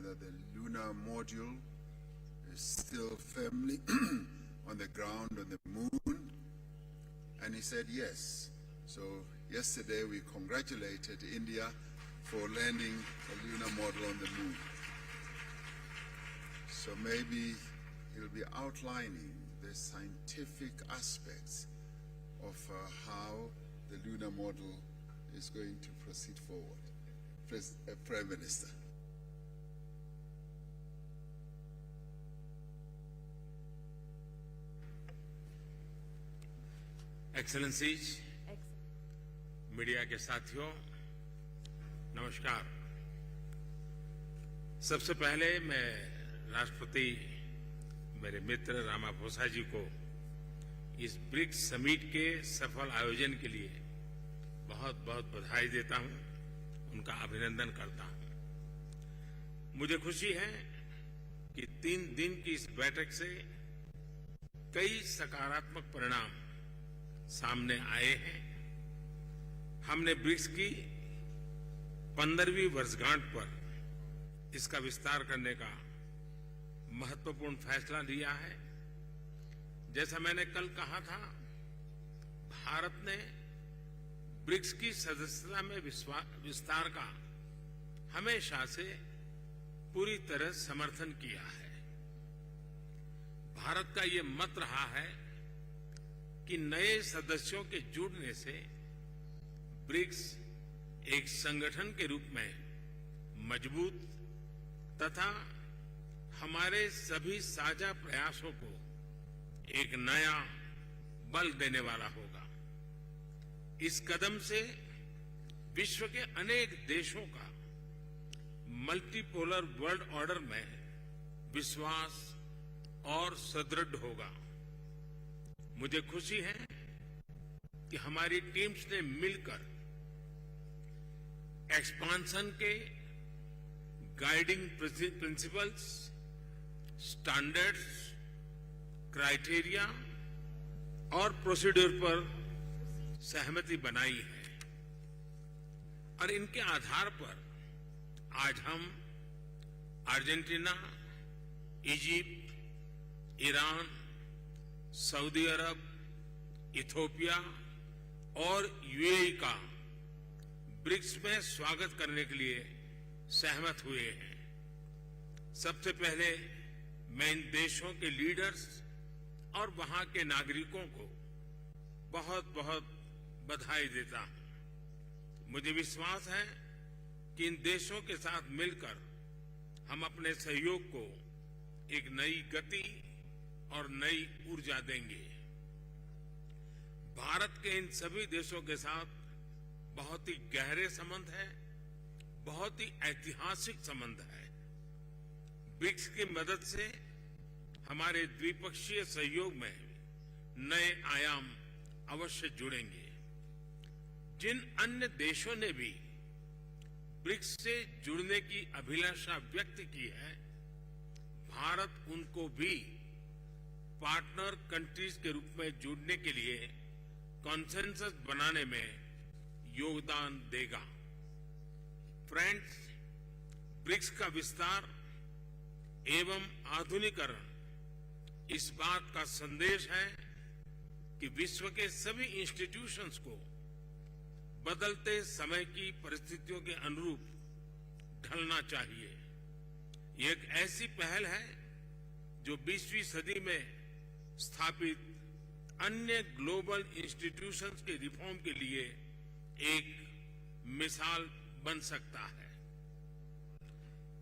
whether the lunar module is still firmly on the ground on the moon, and he said yes. So yesterday we congratulated India for landing a lunar model on the moon. So maybe he'll be outlining the scientific aspects of how the lunar model is going to proceed forward. Prime Minister. Excellencies, media के साथियों, नमस्कार। सबसे पहले मैं राष्ट्रपति मेरे मित्र Ramaphosa जी को इस ब्रिक्स समिट के सफल आयोजन के लिए बहुत बहुत बधाई देता हूं, उनका अभिनंदन करता हूं। मुझे खुशी है कि 3 दिन की इस बैठक से कई सकारात्मक परिणाम सामने आए हैं। हमने ब्रिक्स की 15वीं वर्षगांठ पर इसका विस्तार करने का महत्वपूर्ण फैसला लिया है। जैसा मैंने कल कहा था, भारत ने ब्रिक्स की सदस्यता में विस्तार का हमेशा से पूरी तरह समर्थन किया है। भारत का ये मत रहा है कि नए सदस्यों के जुड़ने से ब्रिक्स एक संगठन के रूप में मजबूत तथा हमारे सभी साझा प्रयासों को एक नया बल देने वाला होगा। इस कदम से विश्व के अनेक देशों का मल्टीपोलर वर्ल्ड ऑर्डर में विश्वास और सुदृढ़ होगा। मुझे खुशी है कि हमारी टीम्स ने मिलकर एक्सपांशन के गाइडिंग प्रिंसिपल्स, स्टैंडर्ड्स, क्राइटेरिया और प्रोसीड्यूर पर सहमति बनाई है और इनके आधार पर आज हम अर्जेंटीना, इजिप्ट, ईरान, सऊदी अरब, इथियोपिया और यूएई का ब्रिक्स में स्वागत करने के लिए सहमत हुए हैं। सबसे पहले मैं इन देशों के लीडर्स और वहां के नागरिकों को बहुत बहुत बधाई देता हूं। मुझे विश्वास है कि इन देशों के साथ मिलकर हम अपने सहयोग को एक नई गति और नई ऊर्जा देंगे। भारत के इन सभी देशों के साथ बहुत ही गहरे संबंध है, बहुत ही ऐतिहासिक संबंध है। ब्रिक्स की मदद से हमारे द्विपक्षीय सहयोग में नए आयाम अवश्य जुड़ेंगे। जिन अन्य देशों ने भी ब्रिक्स से जुड़ने की अभिलाषा व्यक्त की है, भारत उनको भी पार्टनर कंट्रीज के रूप में जुड़ने के लिए कॉन्सेंसस बनाने में योगदान देगा। फ्रेंड्स, ब्रिक्स का विस्तार एवं आधुनिकीकरण इस बात का संदेश है कि विश्व के सभी इंस्टीट्यूशंस को बदलते समय की परिस्थितियों के अनुरूप ढलना चाहिए। ये एक ऐसी पहल है जो 20वीं सदी में स्थापित अन्य ग्लोबल इंस्टीट्यूशंस के रिफॉर्म के लिए एक मिसाल बन सकता है।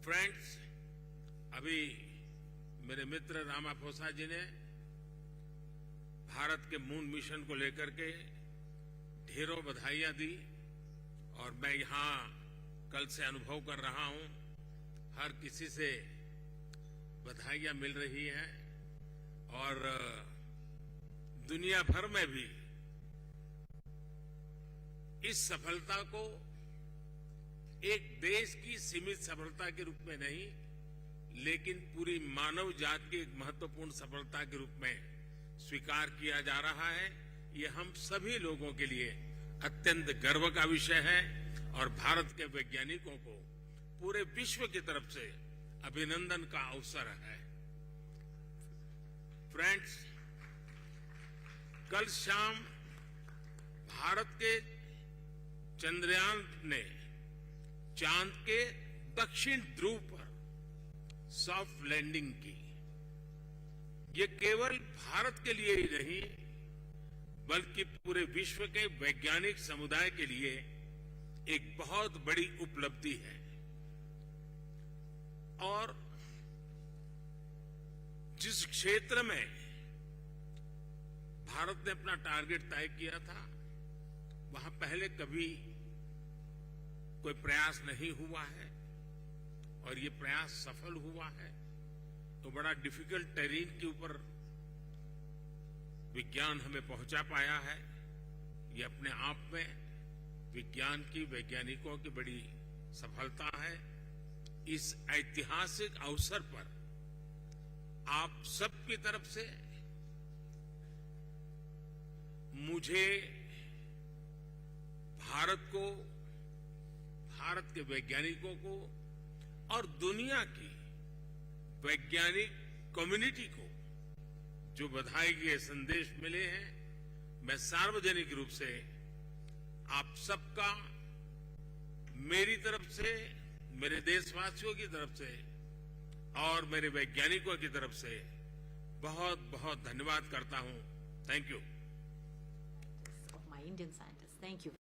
फ्रेंड्स, अभी मेरे मित्र रामाफोसा जी ने भारत के मून मिशन को लेकर के ढेरों बधाइयां दी और मैं यहां कल से अनुभव कर रहा हूं, हर किसी से बधाइयां मिल रही हैं और दुनिया भर में भी इस सफलता को एक देश की सीमित सफलता के रूप में नहीं, लेकिन पूरी मानव जाति की एक महत्वपूर्ण सफलता के रूप में स्वीकार किया जा रहा है। ये हम सभी लोगों के लिए अत्यंत गर्व का विषय है और भारत के वैज्ञानिकों को पूरे विश्व की तरफ से अभिनंदन का अवसर है। फ्रेंड्स, कल शाम भारत के चंद्रयान ने चांद के दक्षिण ध्रुव पर सॉफ्ट लैंडिंग की। ये केवल भारत के लिए ही नहीं, बल्कि पूरे विश्व के वैज्ञानिक समुदाय के लिए एक बहुत बड़ी उपलब्धि है। और जिस क्षेत्र में भारत ने अपना टारगेट तय किया था, वहां पहले कभी कोई प्रयास नहीं हुआ है और ये प्रयास सफल हुआ है। तो बड़ा डिफिकल्ट टेरेन के ऊपर विज्ञान हमें पहुंचा पाया है। ये अपने आप में विज्ञान की, वैज्ञानिकों की बड़ी सफलता है। इस ऐतिहासिक अवसर पर आप सबकी तरफ से मुझे भारत को, भारत के वैज्ञानिकों को और दुनिया की वैज्ञानिक कम्युनिटी को जो बधाई के संदेश मिले हैं, मैं सार्वजनिक रूप से आप सबका, मेरी तरफ से, मेरे देशवासियों की तरफ से और मेरे वैज्ञानिकों की तरफ से बहुत बहुत धन्यवाद करता हूं। Thank you. Of my Indian scientists. Thank you.